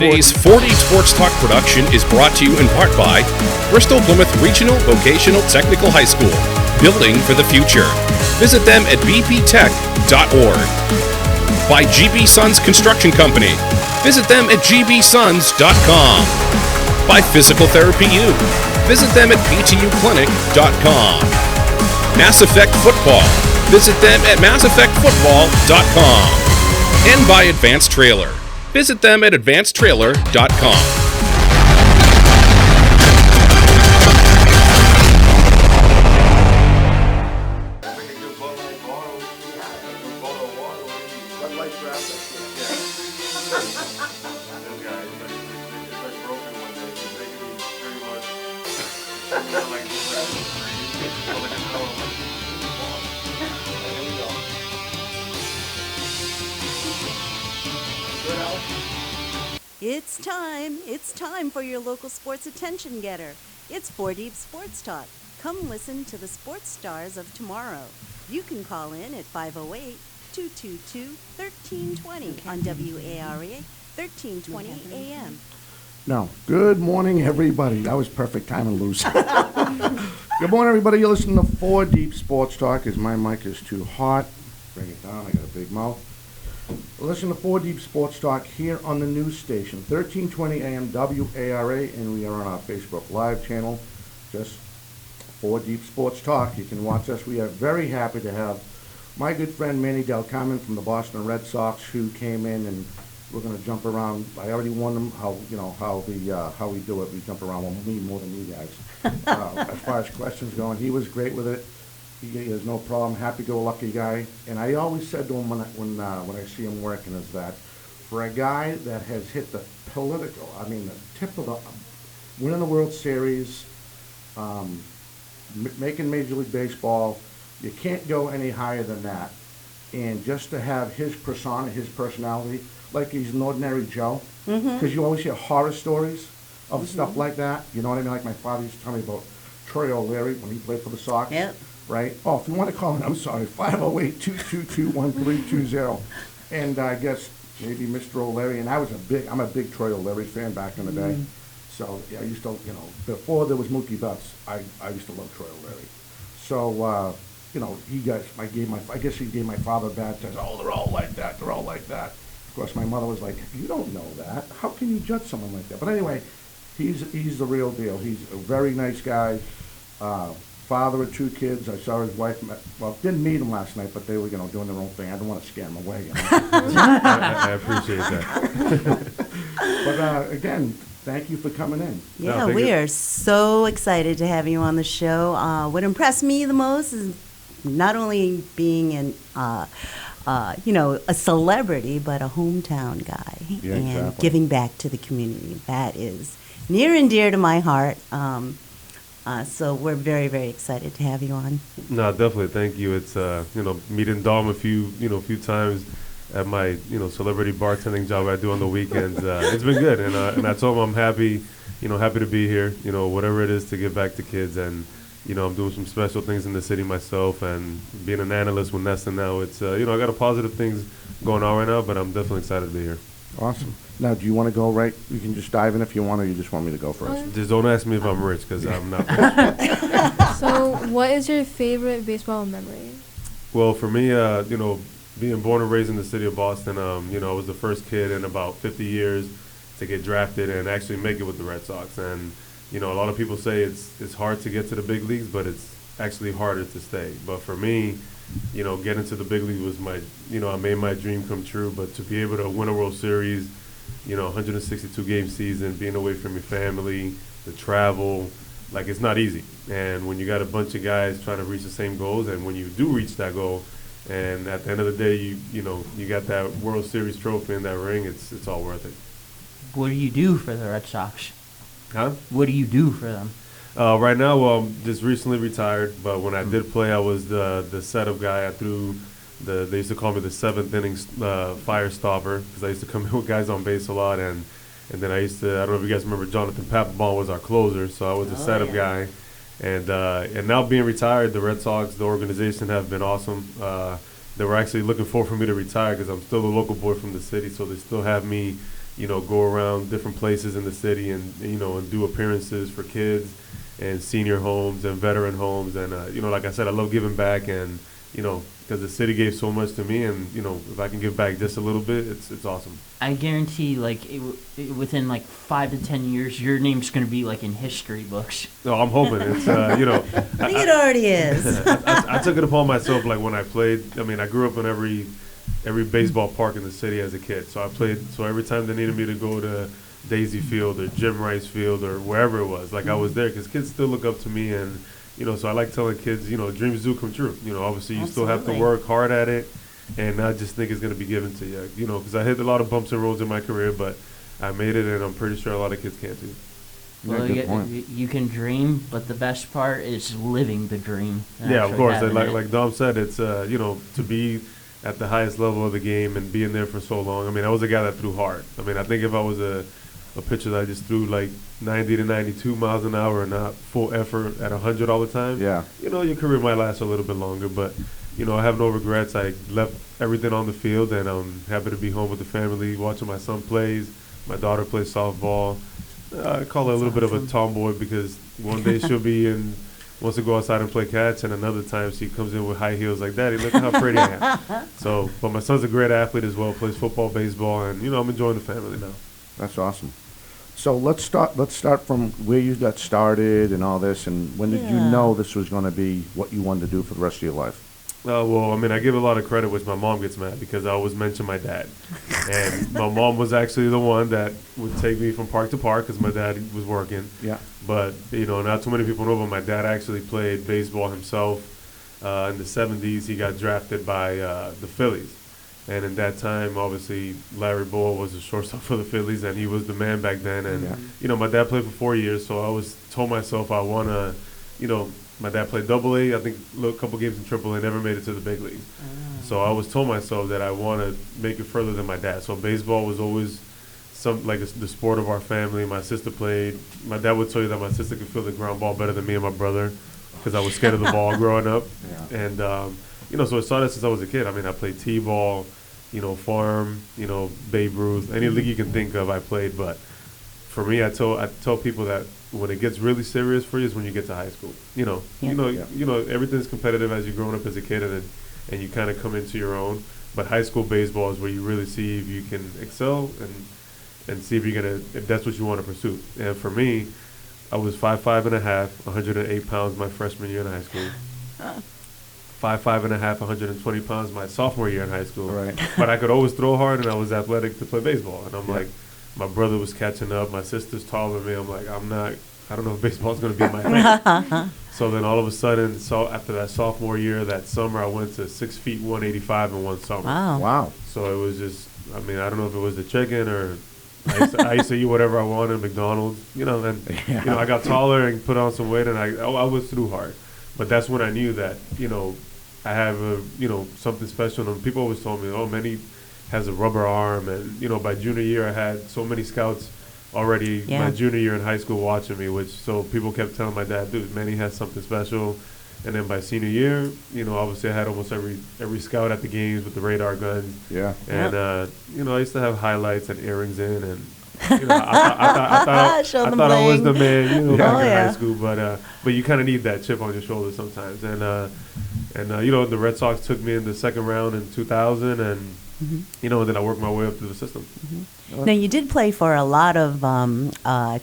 Today's 4D Sports Talk production is brought to you in part by Bristol Plymouth Regional Vocational Technical High School, building for the future. Visit them at bptech.org. By GB Sons Construction Company. Visit them at gbsons.com. By Physical Therapy U. Visit them at ptuclinic.com. Mass Effect Football. Visit them at masseffectfootball.com. And by Advanced Trailer. Visit them at advancedtrailer.com. It's time for your local sports attention getter. It's 4 Deep Sports Talk. Come listen to the sports stars of tomorrow. You can call in at 508-222-1320 on WARA 1320 AM. No. Good morning, everybody. That was perfect timing, Luz. Good morning, everybody. You're listening to 4 Deep Sports Talk. As my mic is too hot, bring it down. I got a big mouth. Listen to 4 Deep Sports Talk here on the news station, 1320 AM WARA, and we are on our Facebook Live channel, just 4 Deep Sports Talk. You can watch us. We are very happy to have my good friend Manny Delcarmen from the Boston Red Sox, who came in, and we're going to jump around. I already warned him how we do it. We jump around. Well, me more than you guys. As far as questions going, he was great with it. He has no problem, happy-go-lucky guy. And I always said to him when I see him working is that for a guy that has hit the the tip of the, winning the World Series, making Major League Baseball, you can't go any higher than that. And just to have his persona, his personality, like he's an ordinary Joe, because you always hear horror stories of stuff like that. You know what I mean? Like my father used to tell me about Troy O'Leary when he played for the Sox. Yep. Right? Oh, if you want to call in, I'm sorry, 508-222-1320. And I guess maybe Mr. O'Leary, and I'm a big Troy O'Leary fan back in the day. So yeah, I used to, before there was Mookie Betts, I used to love Troy O'Leary. So, he gave my father a bad test. Oh, they're all like that. They're all like that. Of course, my mother was like, you don't know that. How can you judge someone like that? But anyway, he's the real deal. He's a very nice guy. Father of 2 kids. I saw his wife. Didn't meet him last night, but they were, doing their own thing. I didn't want to scare him away. I appreciate that. But again, thank you for coming in. Yeah, we are so excited to have you on the show. What impressed me the most is not only being a celebrity, but a hometown guy, and exactly. Giving back to the community. That is near and dear to my heart. So we're very, very excited to have you on. No, definitely. Thank you. It's, meeting Dom a few times at my, celebrity bartending job I do on the weekends. It's been good. And I told him I'm happy to be here, whatever it is to give back to kids. And, I'm doing some special things in the city myself, and being an analyst with Nesta now, it's, I got a positive things going on right now, but I'm definitely excited to be here. Awesome. Now, do you want to go right? You can just dive in if you want, or you just want me to go first? Just don't ask me if I'm rich, because I'm not rich. So, what is your favorite baseball memory? Well, for me, being born and raised in the city of Boston, I was the first kid in about 50 years to get drafted and actually make it with the Red Sox. And, a lot of people say it's hard to get to the big leagues, but it's actually harder to stay. But for me, getting to the big league was I made my dream come true. But to be able to win a World Series, 162-game season, being away from your family, the travel, it's not easy. And when you got a bunch of guys trying to reach the same goals, and when you do reach that goal, and at the end of the day, you got that World Series trophy and that ring, it's all worth it. What do you do for the Red Sox? Huh? What do you do for them? Right now, I'm just recently retired, but when I did play, I was the setup guy. I threw they used to call me the 7th inning fire stopper, because I used to come in with guys on base a lot, and then I don't know if you guys remember, Jonathan Papelbon was our closer, so I was the setup guy. And now being retired, the Red Sox, the organization, have been awesome. They were actually looking forward for me to retire, because I'm still a local boy from the city, so they still have me go around different places in the city and and do appearances for kids and senior homes and veteran homes. And like I said, I love giving back, and because the city gave so much to me, and if I can give back just a little bit, it's awesome. I guarantee, within 5 to 10 years, your name's going to be in history books. No, I'm hoping it's I think it already is. I took it upon myself when I played. I mean, I grew up in every baseball park in the city as a kid. So I played. So every time they needed me to go to Daisy Field or Jim Rice Field or wherever it was, I was there, because kids still look up to me, and so I like telling kids, dreams do come true. Obviously you still have to work hard at it, and not just think it's going to be given to you. Because I hit a lot of bumps and roads in my career, but I made it, and I'm pretty sure a lot of kids can too. Well, you can dream, but the best part is living the dream. Yeah, of course. Like Dom said, it's to be at the highest level of the game and being there for so long. I mean, I was a guy that threw hard. I mean, I think if I was a pitcher that just threw 90 to 92 miles an hour and not full effort at 100 all the time, your career might last a little bit longer. But I have no regrets. I left everything on the field, and I'm happy to be home with the family, watching my son plays. My daughter plays softball. I call her a little bit of a tomboy, because one day she'll be wants to go outside and play catch, and another time she comes in with high heels like, "Daddy, look how pretty I am." So, but my son's a great athlete as well, plays football, baseball, and I'm enjoying the family now. That's awesome. So let's start from where you got started and all this, and when did you know this was going to be what you wanted to do for the rest of your life? Well, I mean, I give a lot of credit, which my mom gets mad, because I always mention my dad. And my mom was actually the one that would take me from park to park, because my dad was working. Yeah. But, not too many people know, but my dad actually played baseball himself. In the 70s, he got drafted by the Phillies. And in that time, obviously, Larry Bowa was the shortstop for the Phillies, and he was the man back then. And, my dad played for 4 years, so I always told myself I want to, my dad played Double-A, I think a couple games in Triple-A, never made it to the big league. So I always told myself that I want to make it further than my dad. So baseball was always the sport of our family. My sister played. My dad would tell you that my sister could feel the ground ball better than me and my brother, because I was scared of the ball growing up. Yeah. And, so it started since I was a kid. I mean, I played T-ball, farm, Babe Ruth, any league you can think of I played. But for me, I tell people that when it gets really serious for you is when you get to high school. Everything's competitive as you're growing up as a kid, and you kind of come into your own. But high school baseball is where you really see if you can excel and see if that's what you want to pursue. And for me, I was 5'5" and a half, 108 pounds my freshman year in high school. 5'5" and a half, 120 pounds my sophomore year in high school. Right. But I could always throw hard, and I was athletic to play baseball. And I'm like, my brother was catching up. My sister's taller than me. I'm like, I don't know if baseball's going to be my thing. So then all of a sudden, after that sophomore year, that summer, I went to 6 feet, 185 in one summer. Wow. So it was just, I mean, I don't know if it was the chicken or I used to eat whatever I wanted at McDonald's, and I got taller and put on some weight, and I was through hard. But that's when I knew that, I have something special. And people always told me, oh, Manny has a rubber arm. And, by junior year, I had so many scouts already my junior year in high school watching me, so people kept telling my dad, dude, Manny has something special. And then by senior year, obviously I had almost every scout at the games with the radar guns. Yeah. And, I used to have highlights and earrings in, and, I thought I was the man, back in high school. But you kind of need that chip on your shoulder sometimes. And the Red Sox took me in the second round in 2000, and, and then I worked my way up through the system. Now, you did play for a lot of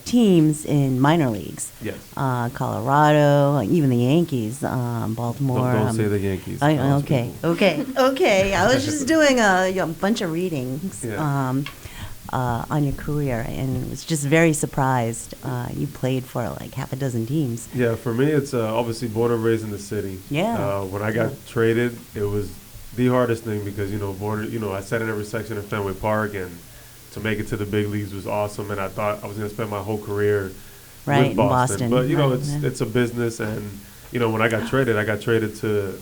teams in minor leagues. Yes. Colorado, even the Yankees, Baltimore. Don't say the Yankees. Okay. I was just doing a bunch of readings on your career, and was just very surprised you played for like half a dozen teams. Yeah, for me, it's obviously born and raised in the city. Yeah. When I got traded, it was the hardest thing, because I sat in every section of Fenway Park, and to make it to the big leagues was awesome, and I thought I was going to spend my whole career with Boston. But it's a business, and when I got traded to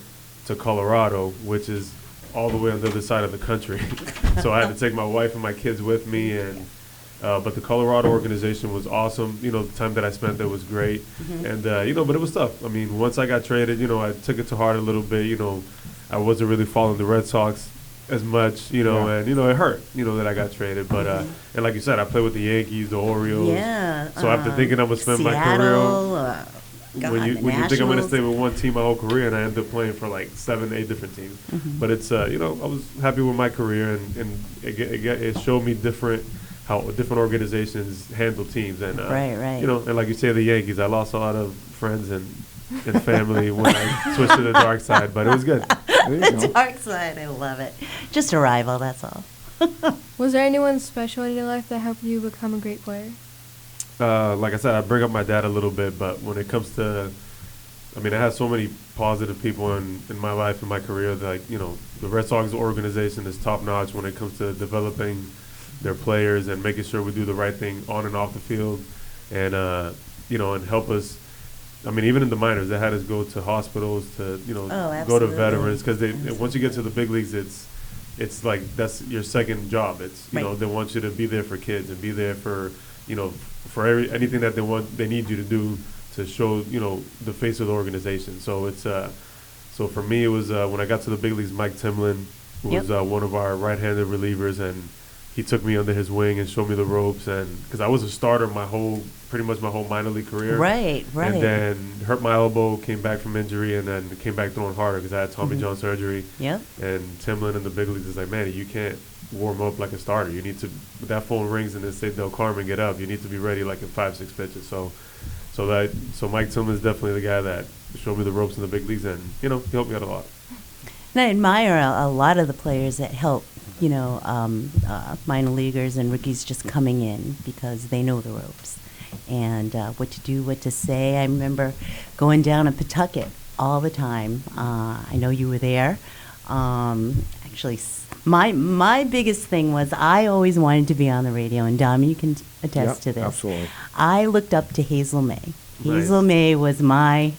Colorado, which is all the way on the other side of the country. So I had to take my wife and my kids with me, and but the Colorado organization was awesome. The time that I spent there was great, and but it was tough. I mean, once I got traded, I took it to heart a little bit. I wasn't really following the Red Sox as much, and it hurt, that I got traded. But and like you said, I played with the Yankees, the Orioles. Yeah. So after thinking I'm gonna spend my Seattle, career, when you think I'm gonna stay with one team my whole career, and I ended up playing for like 7, 8 different teams. But it's I was happy with my career, and it showed me how different organizations handle teams, and right. And like you say, the Yankees, I lost a lot of friends and family when I switched to the dark side, but it was good. The dark side, I love it. Just a rival, that's all. Was there anyone special in your life that helped you become a great player? Like I said, I bring up my dad a little bit, but when it comes to, I have so many positive people in my life and my career that, the Red Sox organization is top notch when it comes to developing their players and making sure we do the right thing on and off the field, and and help us. Even in the minors, they had us go to hospitals to go to veterans, because once you get to the big leagues, it's like that's your second job. It's they want you to be there for kids and be there for for anything that they need you to do to show the face of the organization. So it's so for me, it was when I got to the big leagues, Mike Timlin was one of our right-handed relievers, and he took me under his wing and showed me the ropes, and because I was a starter pretty much my whole minor league career. Right. And then hurt my elbow, came back from injury, and then came back throwing harder because I had Tommy John surgery. Yep. And Timlin in the big leagues is like, Manny, you can't warm up like a starter. You need to, that phone rings and they say Delcarmen, get up. You need to be ready like in 5-6 pitches. So Mike Timlin is definitely the guy that showed me the ropes in the big leagues, and he helped me out a lot. And I admire a lot of the players that help, minor leaguers and rookies just coming in, because they know the ropes and what to do, what to say. I remember going down to Pawtucket all the time. I know you were there. Actually, my biggest thing was I always wanted to be on the radio, and Dom, you can attest to this. Absolutely. I looked up to Hazel May. Nice. Hazel May was my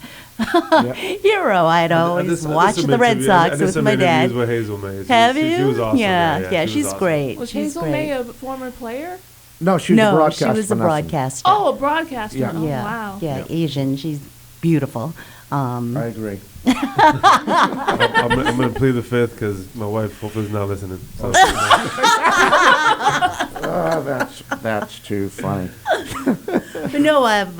hero. I'd always watch the Red Sox with my dad. With Hazel May. Have you? She was awesome. Yeah, she she's was awesome. great. Was She's Hazel great. May a former player? No, she was a No, broadcaster. she was a for nothing. broadcaster. Oh, a broadcaster. Yeah. Oh, Yeah, wow. yeah, Asian. She's beautiful. I agree. I'm going to plead the fifth because my wife hopefully is not listening. So. That's too funny. But no, I've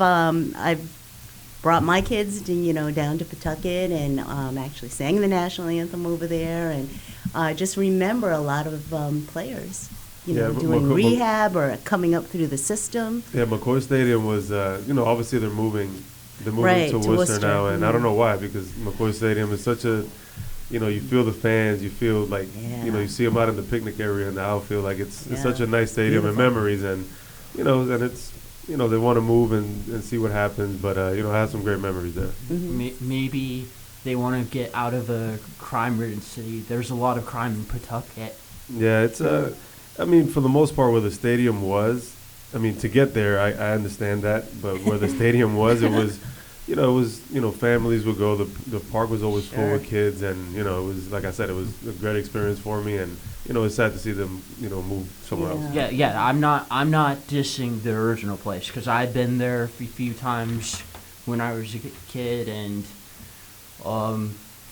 brought my kids to down to Pawtucket, and actually sang the national anthem over there, and I just remember a lot of players, doing rehab or coming up through the system. Yeah, McCoy Stadium was, obviously they're moving Right, to to Worcester Worcester. now, and I don't know why, because McCoy Stadium is such a, you feel the fans, you feel like, Yeah. you see them out in the picnic area in the outfield, like it's Yeah. such a nice stadium and Beautiful. memories, and, and it's, they want to move and see what happens, but, I have some great memories there. Maybe they want to get out of a crime-ridden city. There's a lot of crime in Pawtucket. Yeah, it's, for the most part, where the stadium was, to get there, I understand that, but where the stadium was, it was, families would go. The park was always full with kids, and it was, like I said, it was a great experience for me, and it's sad to see them, move somewhere else. Yeah. I'm not dissing the original place, because I've been there a few times when I was a kid, and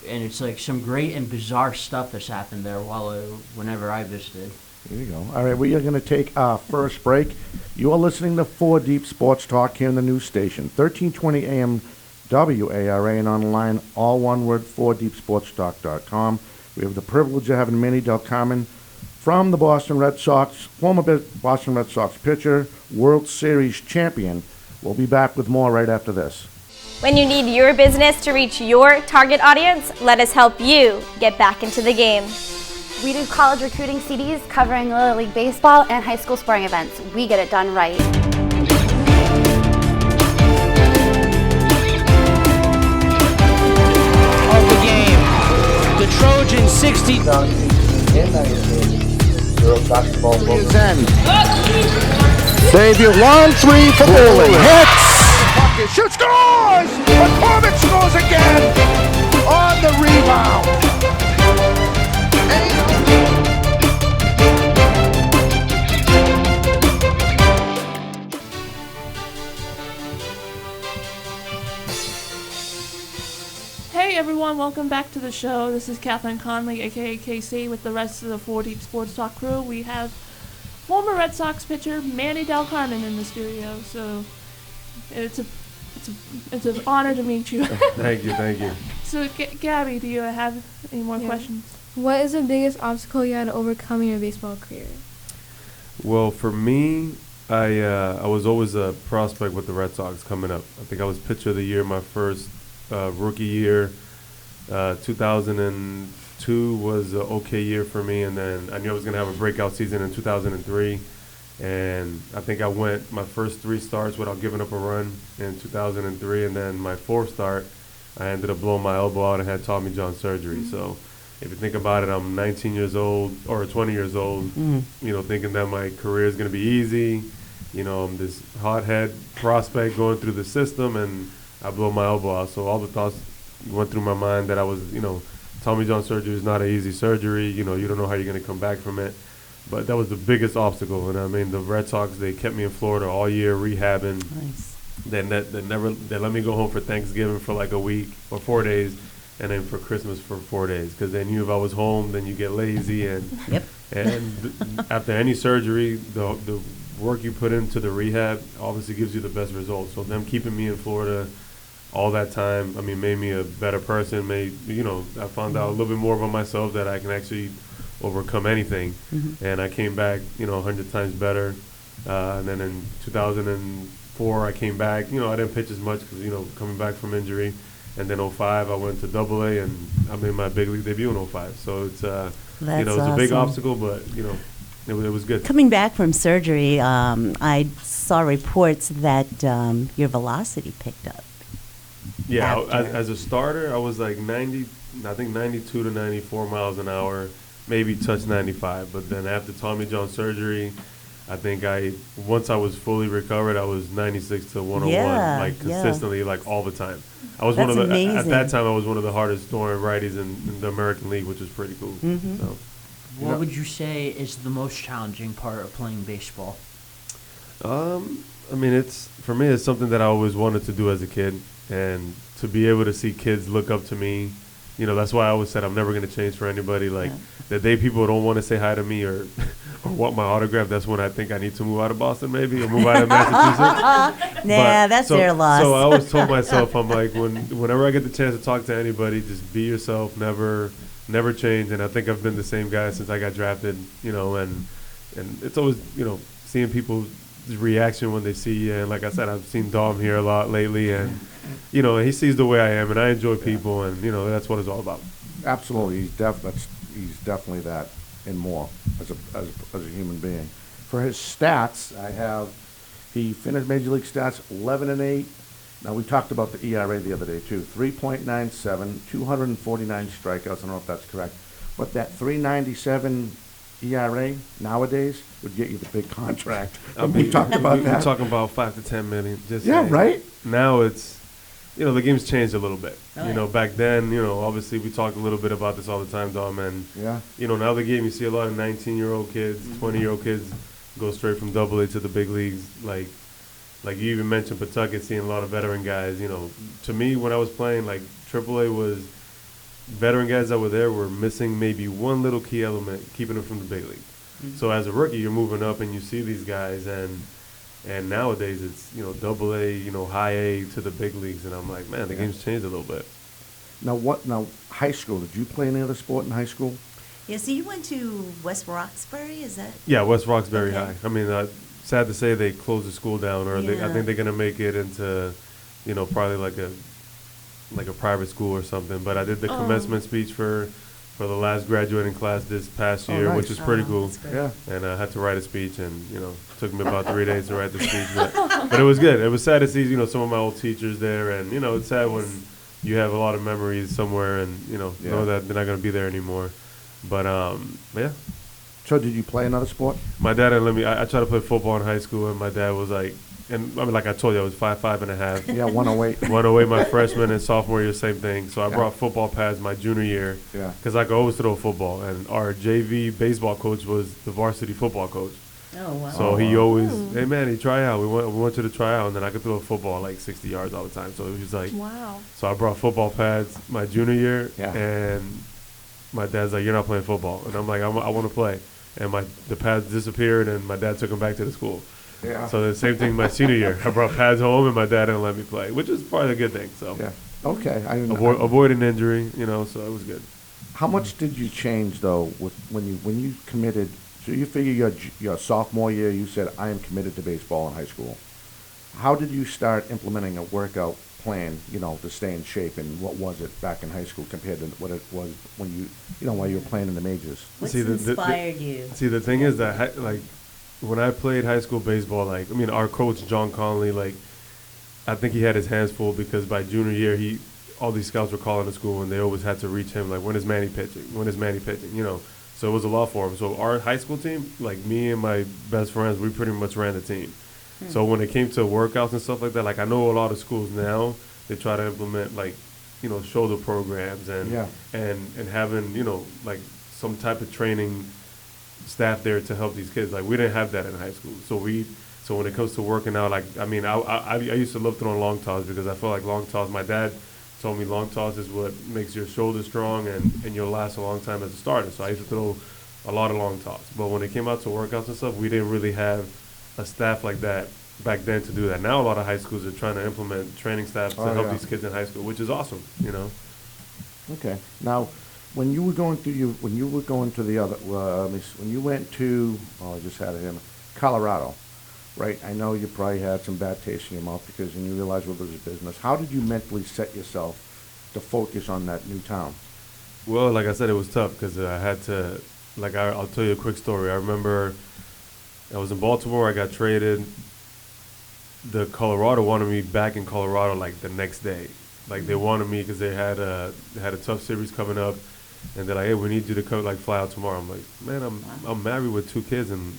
it's like some great and bizarre stuff that's happened there whenever I visited. There you go. All right, we are going to take our first break. You are listening to 4 Deep Sports Talk here in the news station, 1320 AM WARA, and online, all one word, 4deepsportstalk.com. We have the privilege of having Manny Delcarmen from the Boston Red Sox, former Boston Red Sox pitcher, World Series champion. We'll be back with more right after this. When you need your business to reach your target audience, let us help you get back into the game. We do college recruiting CDs covering Little League Baseball and high school sporting events. We get it done right. Of the game, the Trojans 60. Is end. Savior 1-3 for bowling. Hits. Shoot, scores! McCormick scores again on the rebound. Hey Hey everyone, welcome back to the show. This is Kathleen Conley, aka KC, with the rest of the 4 Deep Sports Talk crew. We have former Red Sox pitcher Manny Delcarmen in the studio, so it's an honor to meet you. Thank you. So, Gabby, do you have any more questions? What is the biggest obstacle you had to overcome in your baseball career? Well, for me, I was always a prospect with the Red Sox coming up. I think I was pitcher of the year my first rookie year. 2002 was an okay year for me, and then I knew I was going to have a breakout season in 2003. And I think I went my first 3 starts without giving up a run in 2003, and then my 4th start, I ended up blowing my elbow out and had Tommy John surgery. So if you think about it, I'm 19 years old or 20 years old, thinking that my career is going to be easy. I'm this hothead prospect going through the system, and I blow my elbow out. So all the thoughts went through my mind that I was, Tommy John surgery is not an easy surgery. You don't know how you're going to come back from it. But that was the biggest obstacle. And I mean, the Red Sox, they kept me in Florida all year rehabbing. Nice. They let me go home for Thanksgiving for like a week or 4 days, and then for Christmas for 4 days, because they knew if I was home, then you get lazy. And after any surgery, the work you put into the rehab obviously gives you the best results. So them keeping me in Florida all that time, I mean, made me a better person. I found out a little bit more about myself, that I can actually overcome anything. And I came back, 100 times better. And then in 2004, I came back. I didn't pitch as much because, coming back from injury. And then 05, I went to AA, and I made my big league debut in 05. So it's, it was a big obstacle, but, it was good. Coming back from surgery, I saw reports that your velocity picked up. Yeah, as a starter, I was like 92 to 94 miles an hour, maybe touched 95. But then after Tommy John surgery, I think once I was fully recovered, I was 96 to 101, consistently, all the time. I was amazing. At that time, I was one of the hardest throwing righties in the American League, which was pretty cool. So. What would you say is the most challenging part of playing baseball? I mean, for me, it's something that I always wanted to do as a kid, and to be able to see kids look up to me, that's why I always said I'm never going to change for anybody. The day people don't want to say hi to me or want my autograph, that's when I think I need to move out of Boston, maybe, or move out of Massachusetts. That's their loss. So I always told myself, I'm like, whenever I get the chance to talk to anybody, just be yourself, never change. And I think I've been the same guy since I got drafted, and it's always, seeing people's reaction when they see you. And like I said, I've seen Dom here a lot lately, and he sees the way I am, and I enjoy people, and that's what it's all about. Absolutely, he's definitely that and more as a human being. For his stats, he finished Major League stats 11-8. Now, we talked about the ERA the other day, too. 3.97, 249 strikeouts. I don't know if that's correct. But that 3.97 ERA nowadays would get you the big contract. We talked about that. We're talking about 5 to 10 million. Right? Now it's, the game's changed a little bit. Back then, obviously we talk a little bit about this all the time, Dom. And, now the game, you see a lot of 19-year-old kids, 20-year-old kids go straight from AA to the big leagues. Like you even mentioned Pawtucket, seeing a lot of veteran guys. To me, when I was playing, AAA was veteran guys that were there were missing maybe one little key element, keeping them from the big league. So as a rookie, you're moving up and you see these guys, and nowadays it's AA, high A to the big leagues, and I'm like, man, the game's changed a little bit. Now high school? Did you play any other sport in high school? Yeah, so you went to West Roxbury, is that? Yeah, West Roxbury High. I mean, sad to say they closed the school down, or I think they're gonna make it into, probably like a private school or something. But I did the commencement speech for the last graduating class this past year, nice. Which is pretty cool. Yeah. And I had to write a speech, and took me about 3 days to write the speech, but it was good. It was sad to see some of my old teachers there, and it's sad when you have a lot of memories somewhere, and know that they're not gonna be there anymore. But yeah. So did you play another sport? My dad didn't let me. I tried to play football in high school, and my dad was like, and I mean, like I told you, I was 5'5.5". Yeah, 108. 108 my freshman and sophomore year, same thing. So I brought football pads my junior year, because I could always throw football. And our JV baseball coach was the varsity football coach. Oh, wow. So he always, hey Manny, try out. We want you to try out, and then I could throw a football like 60 yards all the time. So it was like, Wow. so I brought football pads my junior year, Yeah. and my dad's like, you're not playing football, and I'm like, I want to play, and the pads disappeared, and my dad took them back to the school. Yeah. So the same thing my senior year. I brought pads home, and my dad didn't let me play, which is probably a good thing. So Yeah. Okay. avoid an injury, so it was good. How much did you change though with when you committed? So you figure your sophomore year, you said I am committed to baseball in high school. How did you start implementing a workout plan, to stay in shape, and what was it back in high school compared to what it was when while you were playing in the majors? What's See, inspired you? See, the thing is that when I played high school baseball, our coach John Conley, I think he had his hands full because by junior year all these scouts were calling the school and they always had to reach him when is Manny pitching? When is Manny pitching? So it was a lot for him. So our high school team, me and my best friends, we pretty much ran the team. So when it came to workouts and stuff like that, I know a lot of schools now, they try to implement shoulder programs and having, some type of training staff there to help these kids. We didn't have that in high school. So when it comes to working out, I used to love throwing long toss because I feel like long toss, my dad told me long toss is what makes your shoulder strong and you'll last a long time as a starter. So I used to throw a lot of long toss. But when it came out to workouts and stuff, we didn't really have a staff like that back then to do that. Now a lot of high schools are trying to implement training staff to help these kids in high school, which is awesome, Okay. Now, when you were going to when you went to, I just had it in Colorado, right? I know you probably had some bad taste in your mouth because you realized what was a business. How did you mentally set yourself to focus on that new town? Well, like I said, it was tough because I had to, I'll tell you a quick story. I remember I was in Baltimore, I got traded. The Colorado wanted me back in Colorado the next day. They wanted me because they had a tough series coming up. And they're like, hey, we need you to come, fly out tomorrow. I'm like, man, I'm married with 2 kids and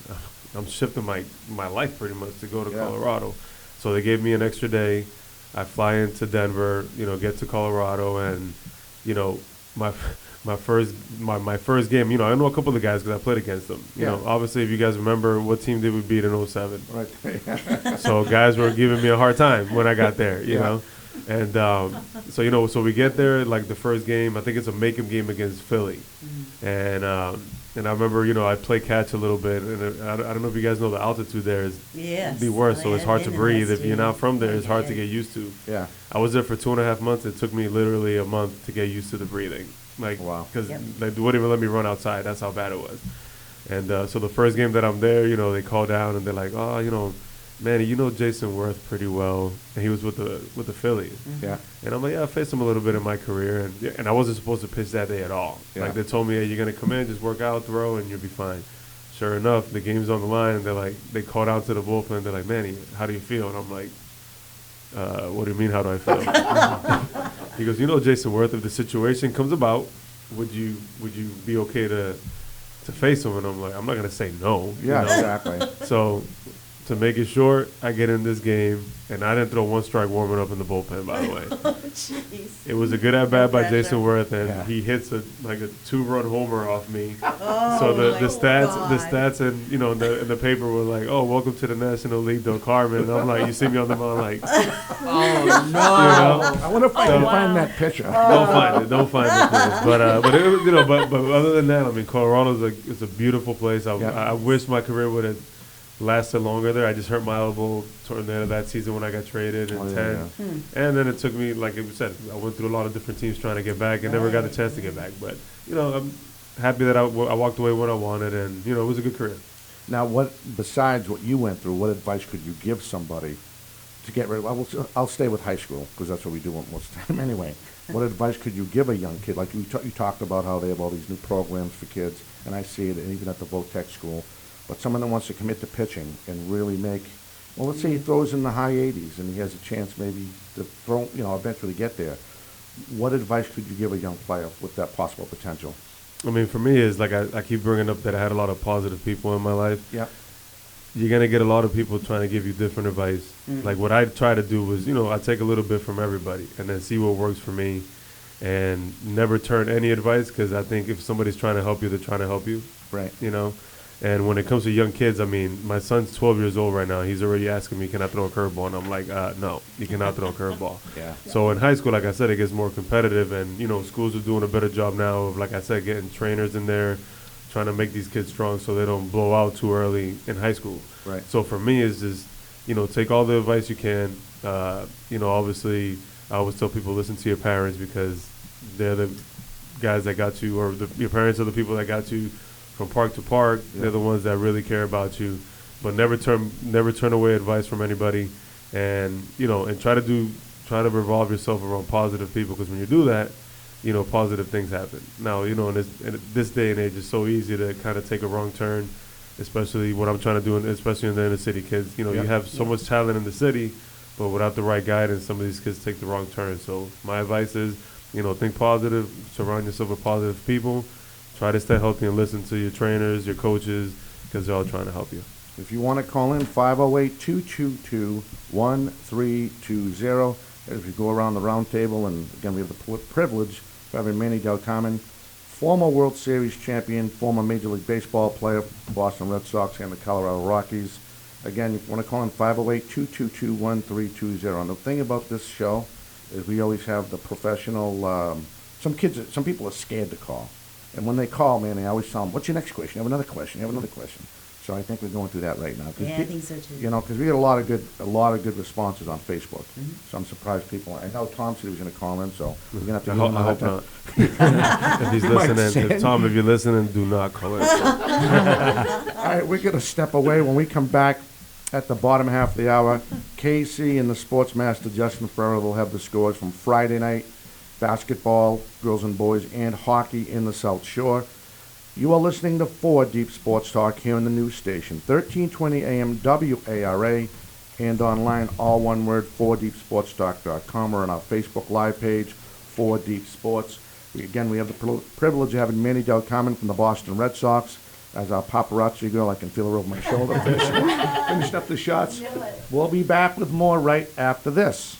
I'm shifting my life pretty much to go to Colorado. So they gave me an extra day. I fly into Denver, get to Colorado, and my first game. I know a couple of the guys because I played against them. Obviously, if you guys remember, what team did we beat in 07? Right. So guys were giving me a hard time when I got there. You know. And so we get there, the first game, I think it's a make-up game against Philly. And I remember, I play catch a little bit, and I don't know if you guys know the altitude there is the worst, so it's hard to breathe. If you're not from there, it's hard to get used to. Yeah. I was there for 2.5 months. It took me literally a month to get used to the breathing. Wow. Because they wouldn't even let me run outside. That's how bad it was. And so the first game that I'm there, they call down, and they're like, oh, Manny, Jason Worth pretty well, and he was with the Phillies. Yeah. And I'm like, yeah, I faced him a little bit in my career, and I wasn't supposed to pitch that day at all. Yeah. They told me, hey, you're gonna come in, just work out, throw, and you'll be fine. Sure enough, the game's on the line, and they called out to the bullpen. They're like, Manny, how do you feel? And I'm like, what do you mean, how do I feel? He goes, Jason Worth, if the situation comes about, would you be okay to face him? And I'm like, I'm not gonna say no. Yeah, exactly. So, to make it short, I get in this game, and I didn't throw one strike warming up in the bullpen, by the way. Oh, jeez. It was a good at-bat by Jason Worth, and he hits a 2-run homer off me. Oh, So the my stats God. and in the paper were like, oh, welcome to the National League, Delcarmen. And I'm like, you see me on the mound like, Oh no! I wonder if I can find that picture. Don't find it, please. But other than that, I mean, Colorado's it's a beautiful place. I wish my career would have lasted longer there. I just hurt my elbow toward the end of that season when I got traded in 10. And then it took me, like you said, I went through a lot of different teams trying to get back and never got a chance to get back. But, I'm happy that I walked away when I wanted, and, it was a good career. Now, besides what you went through, what advice could you give somebody to get ready? I'll stay with high school because that's what we do most of the time anyway. What advice could you give a young kid? Like you talked about how they have all these new programs for kids, and I see it even at the Votech school. But someone that wants to commit to pitching and really make, let's say he throws in the high 80s and he has a chance maybe to throw, eventually get there. What advice could you give a young player with that possible potential? I mean, for me, is I keep bringing up that I had a lot of positive people in my life. Yeah. You're going to get a lot of people trying to give you different advice. Like what I try to do was, I take a little bit from everybody and then see what works for me and never turn any advice because I think if somebody's trying to help you, they're trying to help you. Right. And when it comes to young kids, I mean, my son's 12 years old right now. He's already asking me, can I throw a curveball? And I'm like, no, you cannot throw a curveball. Yeah. So in high school, like I said, it gets more competitive. And, schools are doing a better job now of, like I said, getting trainers in there, trying to make these kids strong so they don't blow out too early in high school. Right. So for me, it's just, take all the advice you can. Obviously, I always tell people, listen to your parents because they're the guys that got you, or your parents are the people that got you from park to park. Yeah. They're the ones that really care about you. But never turn away advice from anybody, and and try to revolve yourself around positive people, because when you do that, positive things happen. Now, in this day and age, it's so easy to kind of take a wrong turn, especially what I'm trying to do, especially in the inner city kids. You have so much talent in the city, but without the right guidance, some of these kids take the wrong turn. So my advice is, think positive, surround yourself with positive people, try to stay healthy and listen to your trainers, your coaches, because they're all trying to help you. If you want to call in, 508-222-1320. As we go around the round table, and again, we have the privilege of having Manny Delcarmen, former World Series champion, former Major League Baseball player for the Boston Red Sox and the Colorado Rockies. Again, if you want to call in, 508-222-1320. And the thing about this show is we always have the professional, some people are scared to call. And when they call, Manny, I always tell them, what's your next question? You have another question. You have another question. So I think we're going through that right now. Yeah, I think so too. Because we get a lot of good responses on Facebook. Mm-hmm. So I'm surprised people. I know Tom said he was going to call in, so we're going to have to. I hope not. If he's listening, Tom, if you're listening, do not call in. All right, we're going to step away. When we come back at the bottom half of the hour, Casey and the Sportsmaster Justin Ferrer will have the scores from Friday night basketball, girls and boys, and hockey in the South Shore. You are listening to 4 Deep Sports Talk here on the news station, 1320 AM WARA, and online, all one word, 4deepsportstalk.com, or on our Facebook Live page, 4 Deep Sports. We have the privilege of having Manny Delcarmen from the Boston Red Sox as our paparazzi girl. I can feel her over my shoulder. Finished up the shots. We'll be back with more right after this.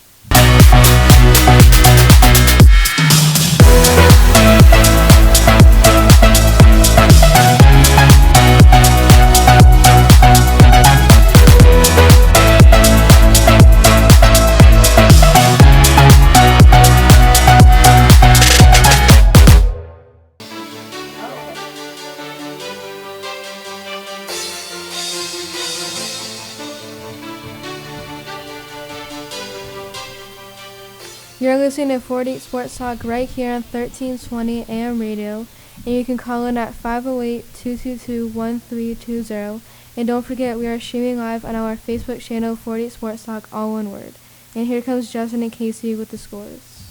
You're listening to 4 Sports Talk right here on 1320 AM radio, and you can call in at 508-222-1320. And don't forget, we are streaming live on our Facebook channel, 4 Sports Talk, all one word. And here comes Justin and Casey with the scores.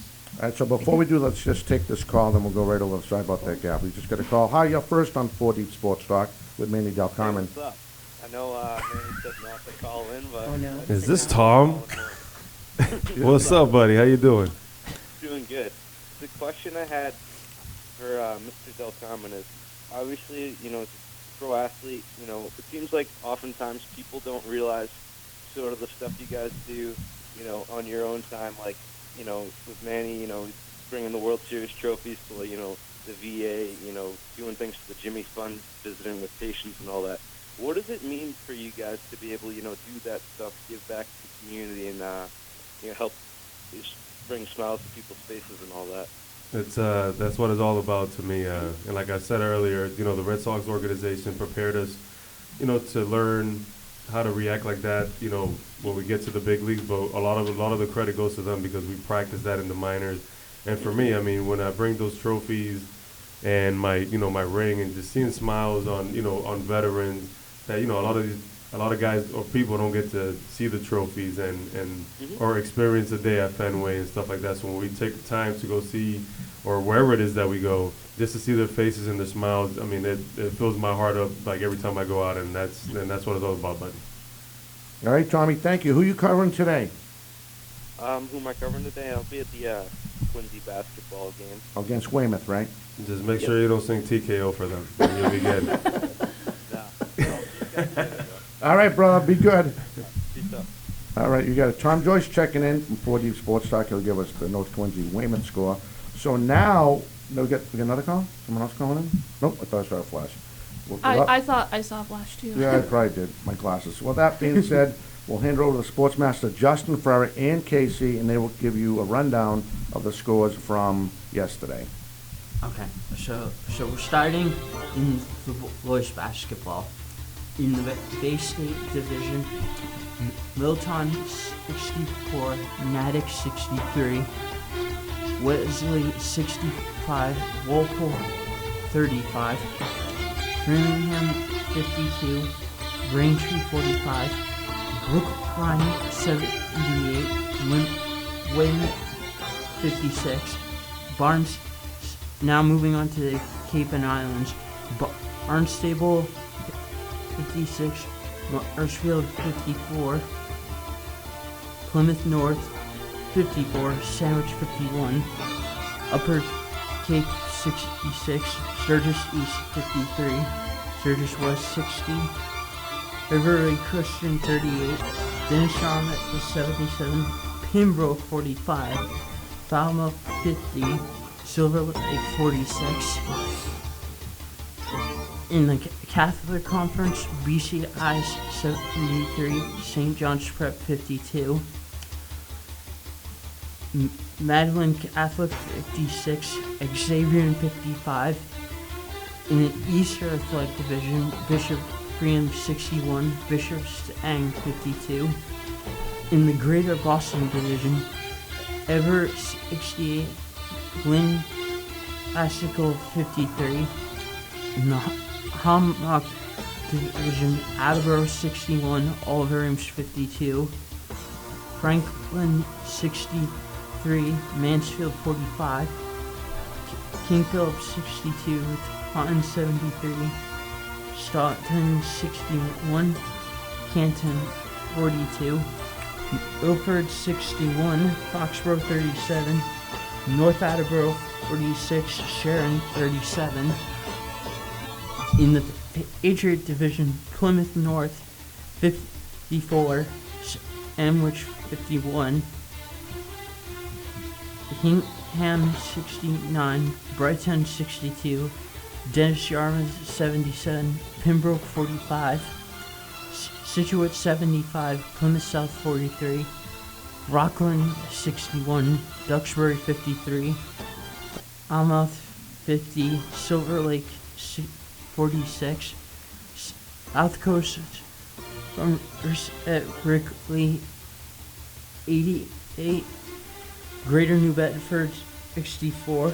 All right, so before we do, let's just take this call, then we'll go right over. Sorry about that, Gab. We just got a call. Hi, you're first on 4 Deep Sports Talk with Manny Delcarmen. Hey, what's up? I know Manny said not to call in, but... Oh, no. Is this Tom? What's up, buddy? How you doing? Doing good. The question I had for Mr. Delcarmen is, obviously, as a pro athlete, it seems like oftentimes people don't realize sort of the stuff you guys do, on your own time, like, with Manny, bringing the World Series trophies to, the VA, doing things for the Jimmy Fund, visiting with patients and all that. What does it mean for you guys to be able, do that stuff, give back to the community, and, help bring smiles to people's faces and all that? That's what it's all about to me. And like I said earlier, the Red Sox organization prepared us, to learn how to react like that, when we get to the big leagues. But a lot of the credit goes to them because we practice that in the minors. And for me, I mean, when I bring those trophies and my ring, and just seeing smiles on veterans, that a lot of guys or people don't get to see the trophies and or experience a day at Fenway and stuff like that. So when we take the time to go see, or wherever it is that we go, just to see their faces and their smiles, I mean, it fills my heart up like every time I go out, and that's what it's all about, buddy. All right, Tommy, thank you. Who are you covering today? Who am I covering today? I'll be at the Quincy basketball game. Against Weymouth, right? Just make sure you don't sing TKO for them, and you'll be good. All right, brother, be good. Peace up. All right, you got it. Tom Joyce checking in from 4 Deep Sports Talk. He'll give us the North Quincy Weymouth score. So now, we got another call? Someone else calling in? Nope, I thought I saw a flash. look it up. I thought I saw Flash too. Yeah, I probably did. My glasses. Well, that being said, we'll hand it over to Sportsmaster Justin Ferrer and Casey, and they will give you a rundown of the scores from yesterday. Okay, so we're starting in the boys basketball. In the Bay State Division, Milton 64, Natick 63, Wesley 65, Walpole 35, Birmingham 52, Braintree 45, Brookline 78, Weymouth 56, Barnes. Now moving on to the Cape and Islands, Barnstable 56, Marshfield 54, Plymouth North 54, Sandwich 51, Upper Cape 66, Sturgis East 53, Sturgis West 60, River Christian 38, Dennis 77, Pembroke 45, Falmouth 50, Silver Lake 46. In the Catholic Conference, BCI 73, St. John's Prep 52, Magdalen Catholic 56, Xavier 55. In the Eastern Athletic Division, Bishop Freeham 61, Bishop Stang 52. In the Greater Boston Division, Everett 68, Glen Classical 53. In the Hammock Division, Attleboro 61, Oliver Ames 52, Franklin 63, Mansfield 45, King Philip 62, Taunton 73, Staunton 61, Canton 42, Ilford 61, Foxborough 37, North Attleboro 46, Sharon 37. In the Patriot Division, Plymouth North 54, Sandwich 51, Hingham 69, Brighton 62, Dennis Yarmouth 77, Pembroke 45, Situate 75, Plymouth South 43, Rockland 61, Duxbury 53, Almouth 50, Silver Lake 46, South Coast from at Brickley 88, Greater New Bedford 64,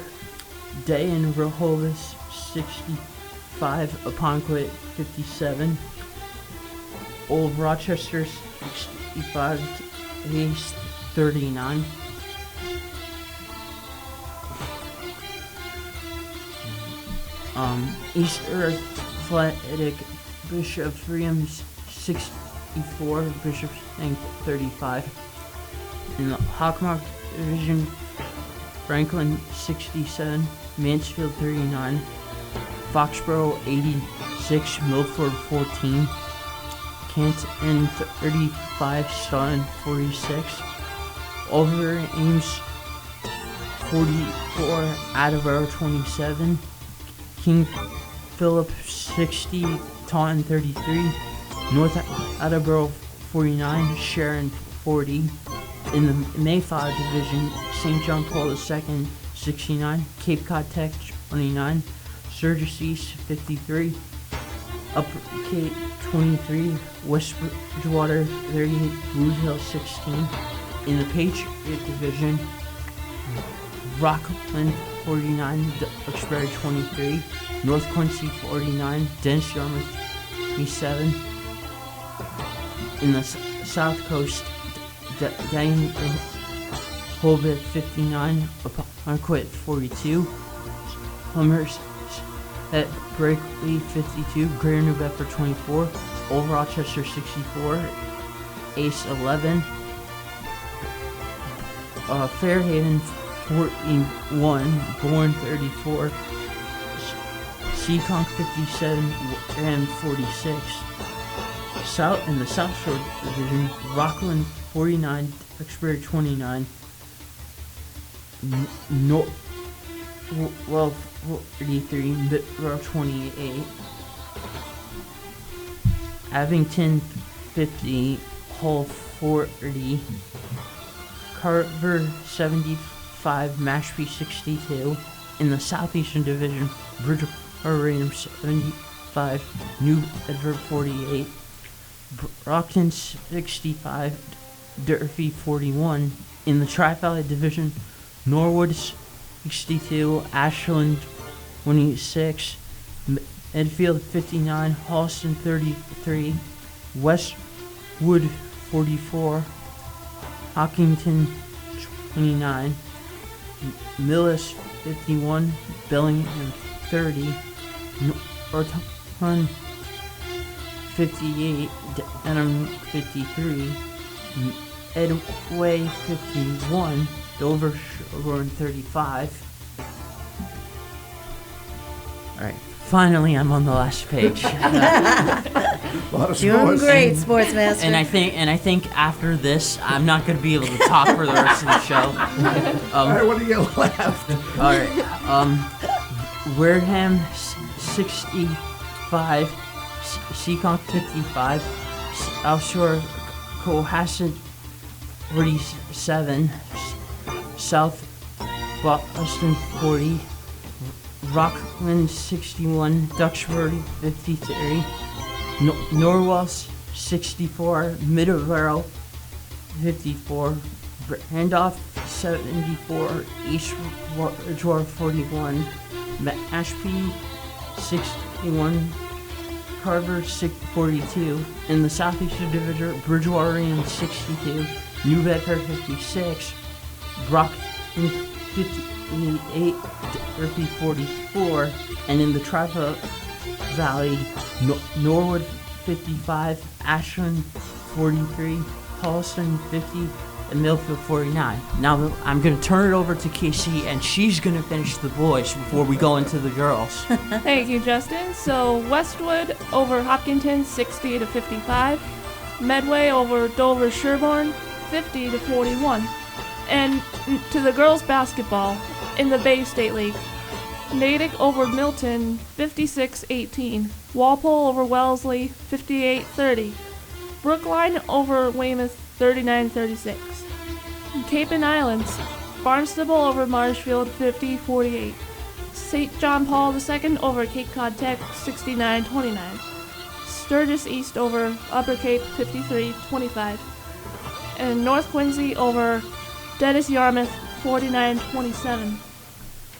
Day and Rehoboth 65, Aponquet 57, Old Rochester 65, East 39. Eastern Athletic, Bishop Freeham 64, Bishop Stank 35. In the Hawkmock Division, Franklin 67, Mansfield 39, Foxborough 86, Milford 14, Canton 35, Staunton 46, Oliver Ames 44, Attleboro 27, King Philip 60, Taunton 33, North Attleboro 49, Sharon 40. In the Mayflower Division, St. John Paul II 69, Cape Cod Tech 29, Sturgis East 53, Upper Cape 23, West Bridgewater 38, Blue Hill 16. In the Patriot Division, Rockland 49, Duxbury 23, North Quincy 49, Dennis Yarmouth 27. In the South Coast, Dane Holbeth 59, Aponquet 42, Plumbers at Brickley 52, Greater New Bedford 24, Old Rochester 64, Ace 11, Fairhaven 41, Bourne 34, Seekonk 57, Ram 46. South in the South Shore Division, Rockland 49, Duxbury 29, Well 43, Bitborough 28, Abington 50, Hull 40, Carver 75, Mashpee 62. In the Southeastern Division, Bridgewater 75, New Bedford 48, Brockton 65, Durfee 41. In the Tri-Valley Division, Norwood 62, Ashland 26, Medfield 59, Halston 33, Westwood 44, Hawkinton 29, Millis 51, Bellingham 30, Norton 58, Denham 53, Edway 51, Dover Shoreham 35. Alright, finally I'm on the last page. A lot of Doing sports. great, Sportsmaster. And I think after this, I'm not going to be able to talk for the rest of the show. All right, what do you left? All right. Wareham 65, Seekonk 55, South Shore Cohasset 47, South Boston 40, Rockland 61, Duxbury 53, Norwell 64, Middleborough 54, Randolph 74, East Ridgeway 41, Mashpee 61, Carver 42. In the Southeastern Division, Bridgewater 62, New Bedford 56, Brockton 58, Durfee 44, and in the Tri-Valley, Norwood 55, Ashland 43, Halston 50, and Millfield 49. Now I'm going to turn it over to Casey, and she's going to finish the boys before we go into the girls. Thank you, Justin. So Westwood over Hopkinton, 60 to 55. Medway over Dover Sherborne, 50 to 41. And to the girls basketball in the Bay State League, Natick over Milton, 56-18. Walpole over Wellesley, 58-30. Brookline over Weymouth, 39-36. Cape and Islands, Barnstable over Marshfield, 50-48. St. John Paul II over Cape Cod Tech, 69-29. Sturgis East over Upper Cape, 53-25. And North Quincy over Dennis Yarmouth, 49-27.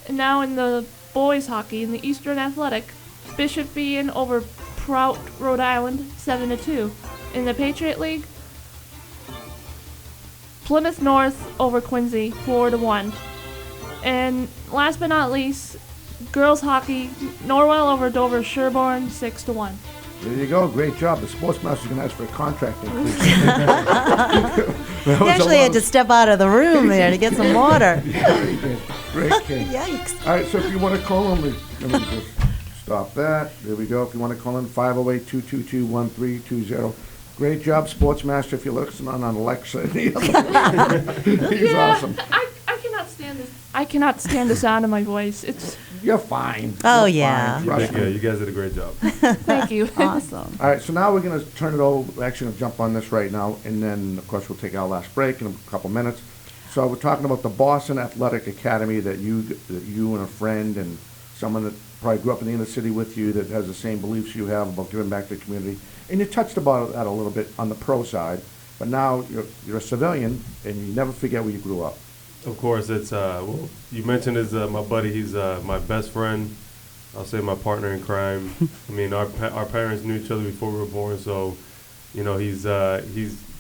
And now in the boys hockey, in the Eastern Athletic, Bishop Bean over Prout, Rhode Island, 7-2. In the Patriot League, Plymouth North over Quincy, 4-1. And last but not least, girls hockey, Norwell over Dover Sherborne, 6-1. There you go. Great job. The Sportsmaster's going to ask for a contract increase. He actually had to step out of the room there to get some water. Yeah, he did. Great kid. Yikes. All right, so if you want to call in, let me just stop that. There we go. If you want to call in, 508-222-1320. Great job, Sportsmaster. If you're listening on Alexa, he's awesome. I cannot stand the sound of my voice. You're fine. Oh, You're yeah. fine. Trust me. Yeah, you guys did a great job. Thank you. Awesome. All right, so now we're going to turn it over. We're actually going to jump on this right now, and then, of course, we'll take our last break in a couple minutes. So we're talking about the Boston Athletic Academy that you and a friend and someone that probably grew up in the inner city with you that has the same beliefs you have about giving back to the community. And you touched about that a little bit on the pro side, but now you're a civilian, and you never forget where you grew up. Of course, it's well, you mentioned is my buddy. He's my best friend. I'll say my partner in crime. I mean, our parents knew each other before we were born, so you know he's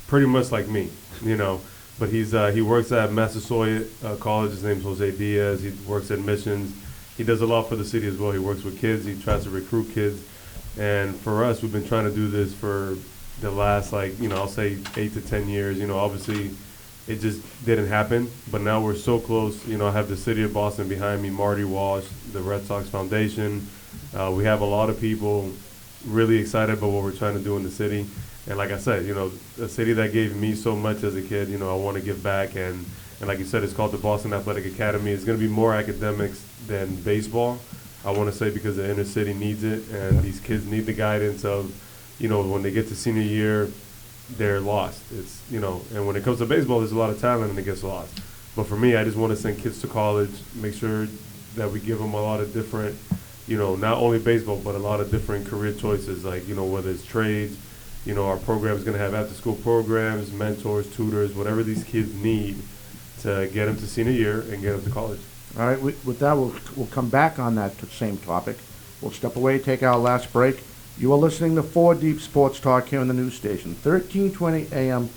pretty much like me, you know. But he works at Massasoit College. His name's Jose Diaz. He works at Missions. He does a lot for the city as well. He works with kids. He tries to recruit kids. And for us, we've been trying to do this for the last, I'll say 8 to 10 years. You know, obviously, it just didn't happen. But now we're so close. You know, I have the city of Boston behind me, Marty Walsh, the Red Sox Foundation. We have a lot of people really excited about what we're trying to do in the city. And like I said, you know, a city that gave me so much as a kid, you know, I want to give back. And like you said, it's called the Boston Athletic Academy. It's going to be more academics than baseball. I want to say because the inner city needs it, and these kids need the guidance of, when they get to senior year, they're lost. It's, and when it comes to baseball, there's a lot of talent and it gets lost. But for me, I just want to send kids to college, make sure that we give them a lot of different, not only baseball, but a lot of different career choices, like, whether it's trades, our program is going to have after-school programs, mentors, tutors, whatever these kids need to get them to senior year and get them to college. All right, with that, we'll come back on that same topic. We'll step away, take our last break. You are listening to 4 Deep Sports Talk here on the news station, 1320 AM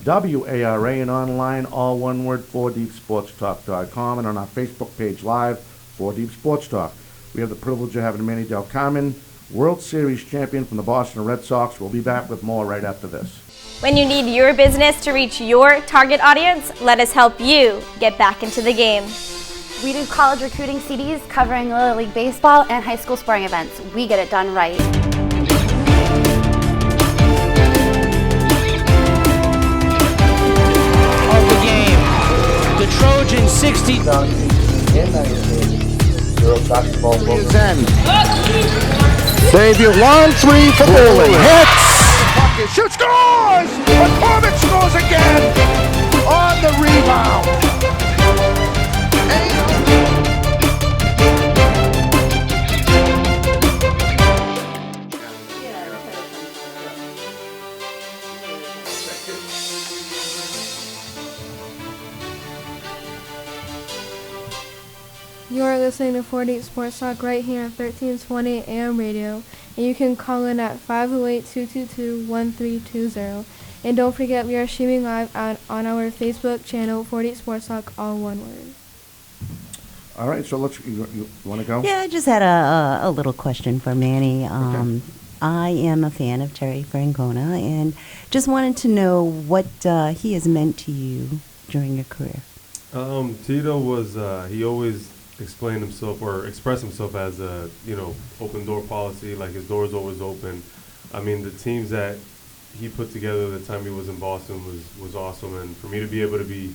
WARA, and online, all one word, 4deepsportstalk.com, and on our Facebook page live, 4 Deep Sports Talk. We have the privilege of having Manny Delcarmen, World Series champion from the Boston Red Sox. We'll be back with more right after this. When you need your business to reach your target audience, let us help you get back into the game. We do college recruiting CDs covering Little League baseball and high school sporting events. We get it done right. Of the game, the Trojans 60. Save your 1-3 for bowling. Hits! Shoot, scores! McCormick scores again on the rebound. You are listening to 4 Deep Sports Talk right here on 1320 AM radio, and you can call in at 508-222-1320. And don't forget, we are streaming live on our Facebook channel, 4 Deep Sports Talk, all one word. All right, so you want to go? Yeah, I just had a little question for Manny. Okay. I am a fan of Terry Francona, and just wanted to know what he has meant to you during your career. Tito was, he always explained himself or expressed himself as a, open door policy, like his door is always open. I mean, the teams that he put together the time he was in Boston was awesome, and for me to be able to be,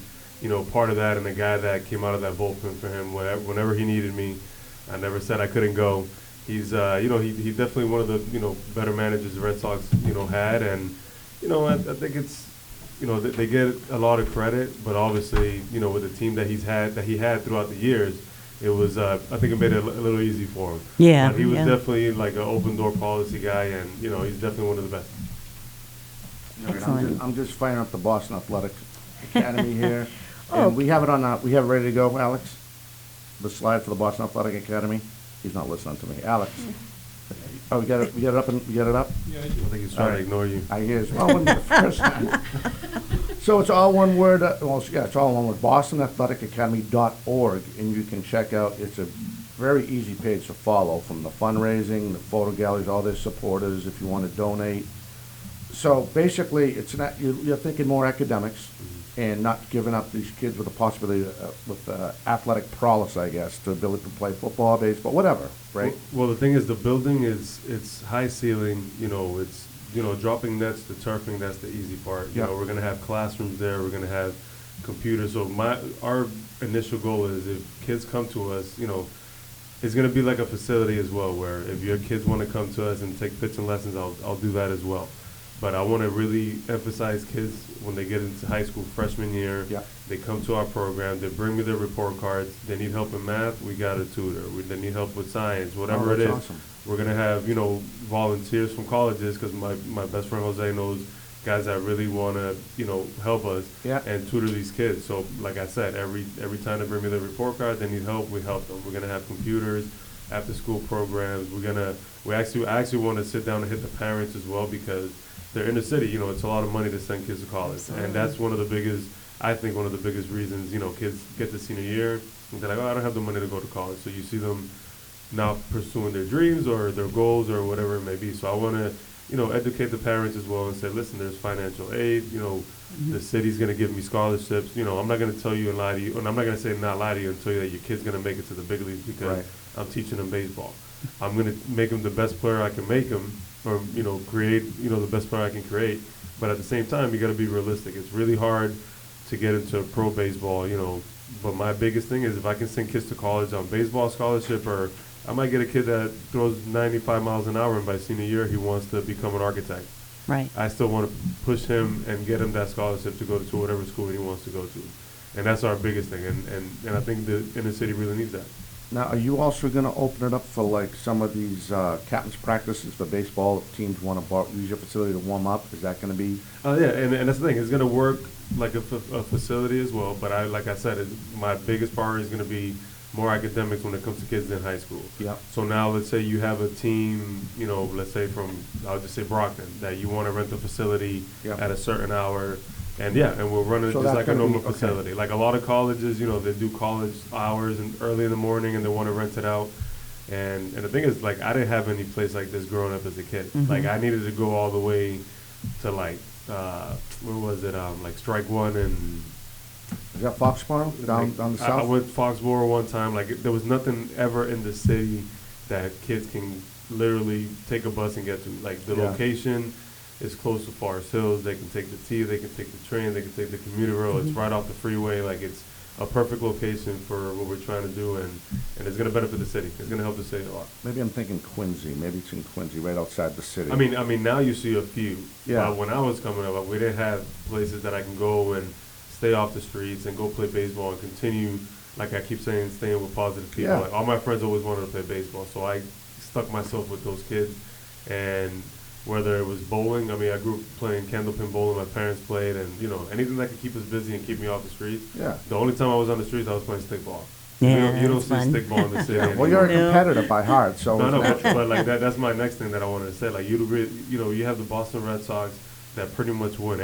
part of that, and the guy that came out of that bullpen for him whenever he needed me, I never said I couldn't go. He's, he's definitely one of the, better managers the Red Sox, had, and, I think it's, they get a lot of credit, but obviously, with the team that he had throughout the years, it was, I think it made it a little easy for him. Yeah. But he was definitely like an open door policy guy, and, he's definitely one of the best. Excellent. I'm just firing up the Boston Athletic Academy here. And we have it on, we have it ready to go, Alex? The slide for the Boston Athletic Academy? He's not listening to me. Alex. Oh, we got it up and we got it up? Yeah, I think he's trying to ignore you. I hear it. Well, it wouldn't be the first time. So it's all one word, it's all one word, BostonAthleticAcademy.org, and you can check out, it's a very easy page to follow, from the fundraising, the photo galleries, all their supporters, if you want to donate. So basically, it's not, you're thinking more academics, and not giving up these kids with the possibility with athletic prowess, I guess, the ability to play football, baseball, whatever, right? Well, the thing is, the building it's high ceiling. It's dropping nets, the turfing. That's the easy part. Yeah. We're gonna have classrooms there. We're gonna have computers. So our initial goal is, if kids come to us, it's gonna be like a facility as well, where if your kids want to come to us and take pitching lessons, I'll do that as well. But I want to really emphasize kids when they get into high school freshman year. Yeah. They come to our program. They bring me their report cards. They need help in math. We got a tutor. They need help with science, whatever it is. Awesome. We're gonna have volunteers from colleges, because my best friend Jose knows guys that really want to help us and tutor these kids. So like I said, every time they bring me their report card, they need help. We help them. We're gonna have computers, after school programs. I actually want to sit down and hit the parents as well, because they're in the city. It's a lot of money to send kids to college. Absolutely. And that's one of the biggest reasons, kids get to senior year and they're like, oh, I don't have the money to go to college. So you see them not pursuing their dreams or their goals or whatever it may be. So I want to, educate the parents as well and say, listen, there's financial aid. The city's going to give me scholarships. I'm not going to tell you and lie to you, and I'm not going to say not lie to you and tell you that your kid's going to make it to the big leagues, because I'm teaching them baseball. I'm going to make them the best player I can make them, or create the best player I can create. But at the same time, you got to be realistic. It's really hard to get into pro baseball, But my biggest thing is, if I can send kids to college on baseball scholarship or I might get a kid that throws 95 miles an hour, and by senior year, he wants to become an architect. Right. I still want to push him and get him that scholarship to go to whatever school he wants to go to. And that's our biggest thing, and I think the inner city really needs that. Now, are you also going to open it up for like some of these captain's practices for baseball? If teams want to use your facility to warm up, is that going to be? Yeah, and that's the thing. It's going to work like a facility as well. But like I said, my biggest priority is going to be more academics when it comes to kids in high school. Yeah. So now, let's say you have a team, let's say I'll just say Brockton, that you want to rent the facility at a certain hour. And we'll run it just like a normal facility. Like a lot of colleges, they do college hours and early in the morning, and they want to rent it out. And the thing is, like, I didn't have any place like this growing up as a kid. Mm-hmm. Like, I needed to go all the way to like, where was it? Like Strike One and. Is that Foxborough down the south? I went to Foxborough one time. Like, there was nothing ever in the city that kids can literally take a bus and get to. Like, the location is close to Forest Hills. They can take the T, they can take the train, they can take the commuter rail. It's right off the freeway. Like, it's a perfect location for what we're trying to do, and it's going to benefit the city. It's going to help the city a lot. Maybe I'm thinking Quincy. Maybe it's in Quincy, right outside the city. I mean, now you see a few. Yeah. But when I was coming up, we didn't have places that I can go and stay off the streets and go play baseball and continue, like I keep saying, staying with positive people. Yeah. Like, all my friends always wanted to play baseball, so I stuck myself with those kids. And whether it was bowling, I grew up playing candlepin bowling. My parents played, and anything that could keep us busy and keep me off the streets. Yeah. The only time I was on the streets, I was playing stickball. Yeah, you don't that's see fun. stickball in the city. Well, you're a competitor by heart, so No, it's but like that's my next thing that I wanted to say. Like you have the Boston Red Sox that pretty much win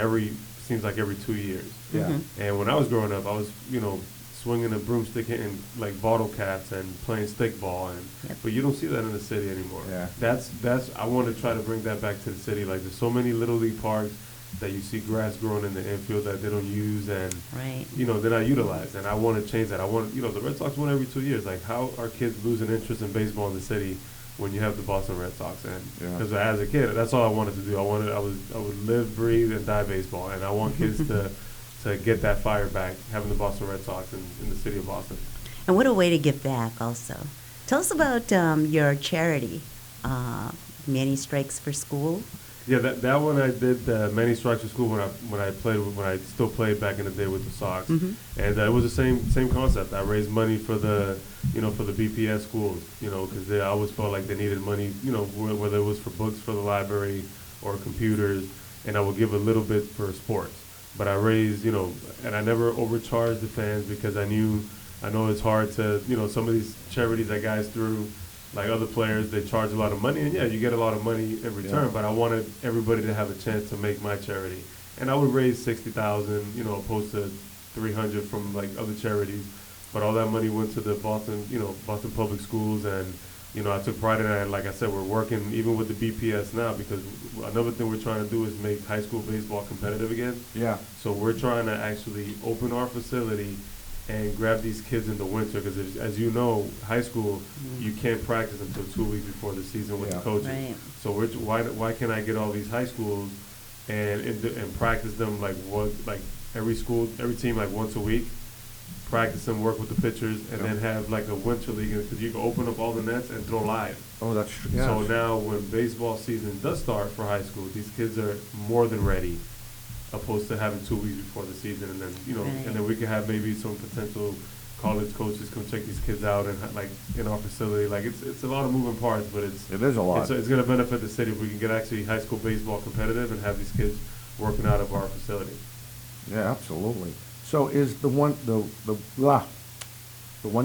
seems like every 2 years. Yeah. And when I was growing up, I was swinging a broomstick, hitting like bottle caps and playing stickball, but you don't see that in the city anymore. Yeah. That's I want to try to bring that back to the city. Like, there's so many little league parks that you see grass growing in the infield that they don't use, and they're not utilized. And I want to change that. I want the Red Sox win every 2 years. Like, how are kids losing interest in baseball in the city when you have the Boston Red Sox? And because as a kid, that's all I wanted to do. I would live, breathe, and die baseball, and I want kids to get that fire back, having the Boston Red Sox in the city of Boston. And what a way to give back also. Tell us about your charity, Manny Strikes for School. Yeah, that one I did Manny Strikes for School when I still played back in the day with the Sox, and it was the same concept. I raised money for the for the BPS schools, because they always felt like they needed money, whether it was for books for the library or computers, and I would give a little bit for sports. But I raised, and I never overcharged the fans because I know it's hard to, some of these charities that guys through, like other players, they charge a lot of money, and you get a lot of money in return. But I wanted everybody to have a chance to make my charity, and I would raise 60,000, opposed to 300 from like other charities. But all that money went to the Boston public schools, and I took pride in that. And like I said, we're working even with the BPS now, because another thing we're trying to do is make high school baseball competitive again. Yeah. So we're trying to actually open our facility and grab these kids in the winter, because as you know, high school, you can't practice until 2 weeks before the season with the coaches. Right. So why can't I get all these high schools and practice them like every team like once a week? Practice them, work with the pitchers, and then have like a winter league, because you can open up all the nets and throw live. Oh, that's true. Yeah. So now when baseball season does start for high school, these kids are more than ready, opposed to having 2 weeks before the season, and then and then we can have maybe some potential college coaches come check these kids out and like in our facility. Like it's a lot of moving parts, but it is a lot. It's going to benefit the city if we can get actually high school baseball competitive and have these kids working out of our facility. Yeah, absolutely. So is the one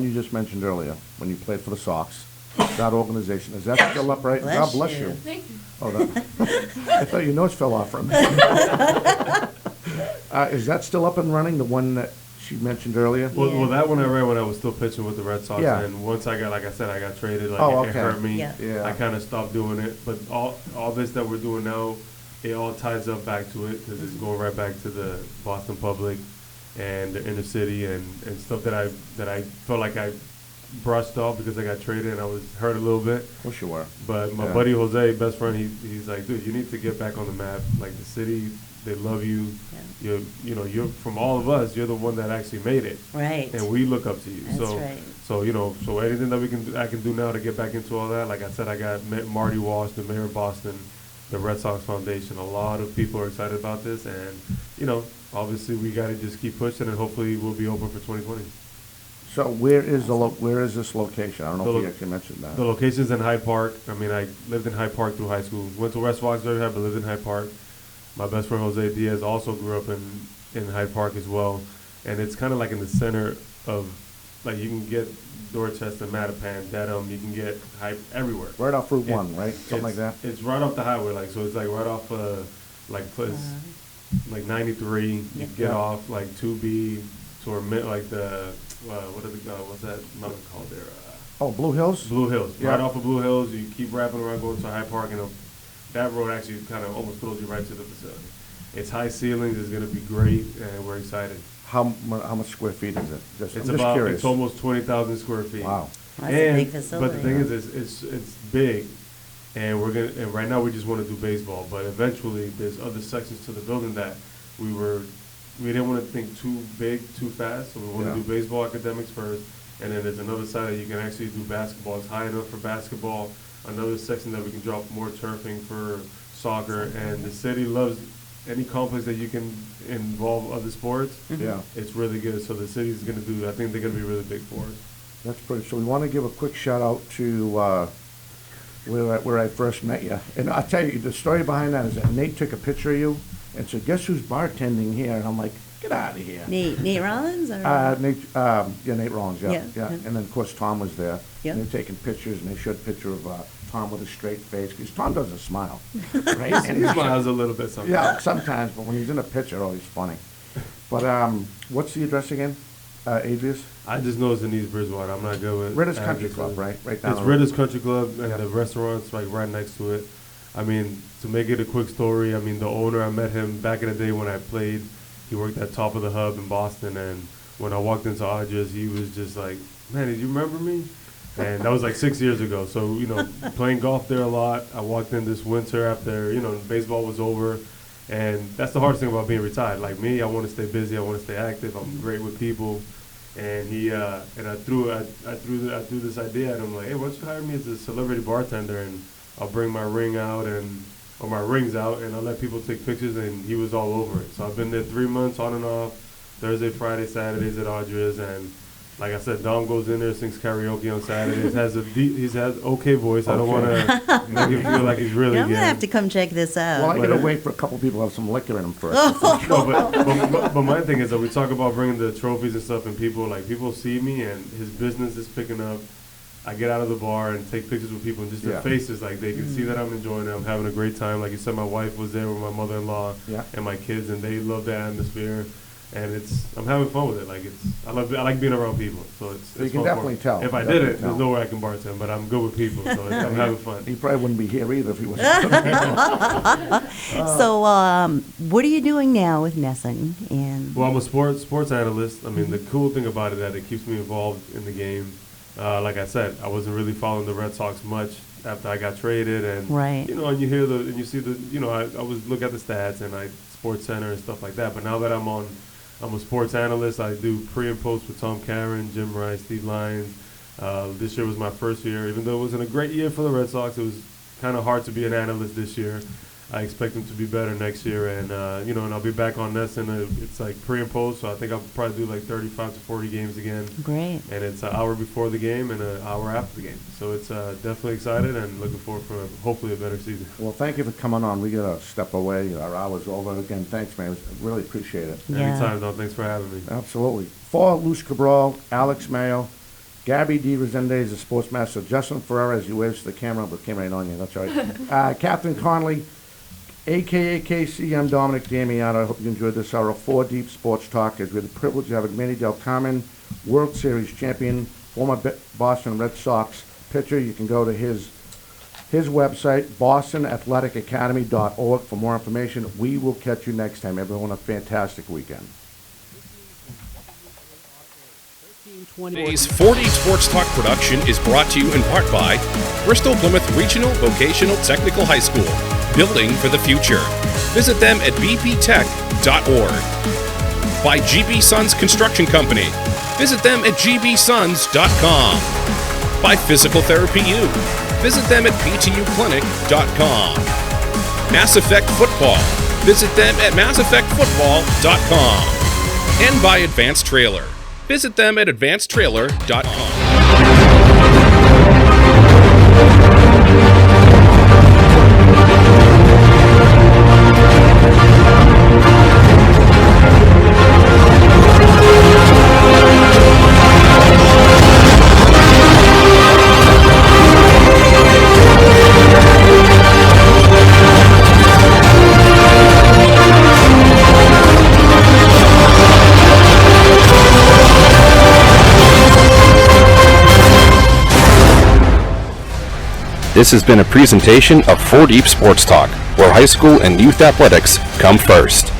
you just mentioned earlier when you played for the Sox, that organization, is that still up right? God bless you. Thank you. Oh, I thought your nose fell off from me. Is that still up and running, the one that she mentioned earlier? Well, that one I ran when I was still pitching with the Red Sox, Yeah. and once I got traded, it hurt me. Yeah. I kind of stopped doing it, but all this that we're doing now, it all ties up back to it, because it's going right back to the Boston public and the inner city and stuff that I felt like I brushed off because I got traded and I was hurt a little bit. Well, sure. But my buddy Jose, best friend, he's like, dude, you need to get back on the map. Like, the city They love you. Yeah. You're from all of us. You're the one that actually made it. Right. And we look up to you. That's so, right. So anything that I can do now to get back into all that. Like I said, I got Marty Walsh, the mayor of Boston, the Red Sox Foundation. A lot of people are excited about this, and obviously we got to just keep pushing, and hopefully we'll be open for 2020. So where is this location? I don't know if you actually mentioned that. The location's in Hyde Park. I mean, I lived in Hyde Park through high school. Went to West Foxbury, but lived in Hyde Park. My best friend Jose Diaz also grew up in Hyde Park as well, and it's kind of like in the center of, like, you can get Dorchester, Mattapan, Dedham. You can get Hyde everywhere. Right off Route 1, right? Something like that. It's right off the highway, so it's like right off like 93. You get off like 2B toward like the what's that mountain called there? Blue Hills? Blue Hills. Yeah. Right off of Blue Hills, you keep wrapping around going to Hyde Park, and that road actually kind of almost throws you right to the facility. It's high ceilings. It's going to be great, and we're excited. How much square feet is it? I'm just curious. It's almost 20,000 square feet. Wow. That's a big facility. But the thing is, it's big, and right now we just want to do baseball. But eventually, there's other sections to the building that we didn't want to think too big, too fast. So we want to do baseball academics first, and then there's another side that you can actually do basketball. It's high enough for basketball. Another section that we can drop more turfing for soccer, and the city loves any complex that you can involve other sports. Yeah. It's really good. So the city's going to do, I think they're going to be really big for us. That's pretty. So we want to give a quick shout out to where I first met you. And I'll tell you, the story behind that is that Nate took a picture of you and said, "Guess who's bartending here?" And I'm like, "Get out of here." Nate Rollins? Or? Nate Rollins, yeah. And then, of course, Tom was there. Yeah. And they're taking pictures, and they showed a picture of Tom with a straight face, because Tom doesn't smile. Right? And He smiles a little bit sometimes. Yeah, sometimes, but when he's in a picture, oh, he's funny. But what's the address again, Adrius? I just know it's in East Bridgewater. I'm not good with Ritter's Country Club, right? Right down It's the road. Ritter's Country Club, and the restaurant's like right next to it. I mean, to make it a quick story, I mean, the owner, I met him back in the day when I played. He worked at Top of the Hub in Boston, and when I walked into Audrey's, he was just like, "Man, did you remember me?" And that was like 6 years ago. So, playing golf there a lot. I walked in this winter after, baseball was over. And that's the hardest thing about being retired. Like me, I want to stay busy. I want to stay active. I'm great with people. And I threw this idea at him, like, "Hey, why don't you hire me as a celebrity bartender, and I'll bring my rings out, and I'll let people take pictures." And he was all over it. So I've been there 3 months on and off, Thursday, Friday, Saturdays at Audrey's, and like I said, Dom goes in there, sings karaoke on Saturdays. He has okay voice. I don't want to make him feel like he's really. I'm gonna have to come check this out. Well, I gotta wait for a couple people to have some liquor in them first. But my thing is that we talk about bringing the trophies and stuff, and people see me, and his business is picking up. I get out of the bar and take pictures with people, and just their faces, like they can see that I'm enjoying it. I'm having a great time. Like you said, my wife was there with my mother-in-law and my kids, and they love the atmosphere. And I'm having fun with it. Like I like being around people. So you can definitely tell. If I did it, there's nowhere I can bartend, but I'm good with people, so I'm having fun. He probably wouldn't be here either if he wasn't. So, what are you doing now with Nesson? Well, I'm a sports analyst. I mean, the cool thing about it is that it keeps me involved in the game. Like I said, I wasn't really following the Red Sox much after I got traded, and right. And you hear and you see I was look at the stats and Sports Center and stuff like that. But now that I'm a sports analyst. I do pre and post with Tom Caron, Jim Rice, Steve Lyons. This year was my first year. Even though it wasn't a great year for the Red Sox, it was kind of hard to be an analyst this year. I expect them to be better next year, and and I'll be back on Nesson. It's like pre and post, so I think I'll probably do like 35 to 40 games again. Great. And it's an hour before the game and an hour after the game. So it's definitely excited and looking forward for hopefully a better season. Well, thank you for coming on. We got to step away. Our hour's over. Again, thanks, man. I really appreciate it. Anytime, Don. Thanks for having me. Absolutely. For Luz Cabral, Alex Mayo, Gabby D. Resendez, the sportsmaster, Justin Ferreira, as you wave to the camera, but came right on you. That's right. Captain Conley, a.k.a. KC, I'm Dominic Damiano. I hope you enjoyed this hour of 4 Deep Sports Talk, as we had the privilege of having Manny Delcarmen, World Series champion, former Boston Red Sox pitcher. You can go to his website, bostonathleticacademy.org, for more information. We will catch you next time. Everyone, a fantastic weekend. Today's 4 Deep Sports Talk production is brought to you in part by Bristol Plymouth Regional Vocational Technical High School, building for the future. Visit them at bptech.org. By GB Sons Construction Company. Visit them at gbsons.com. By Physical Therapy U. Visit them at ptuclinic.com. Mass Effect Football. Visit them at masseffectfootball.com. And by Advanced Trailer. Visit them at advancedtrailer.com. This has been a presentation of 4 Deep Sports Talk, where high school and youth athletics come first.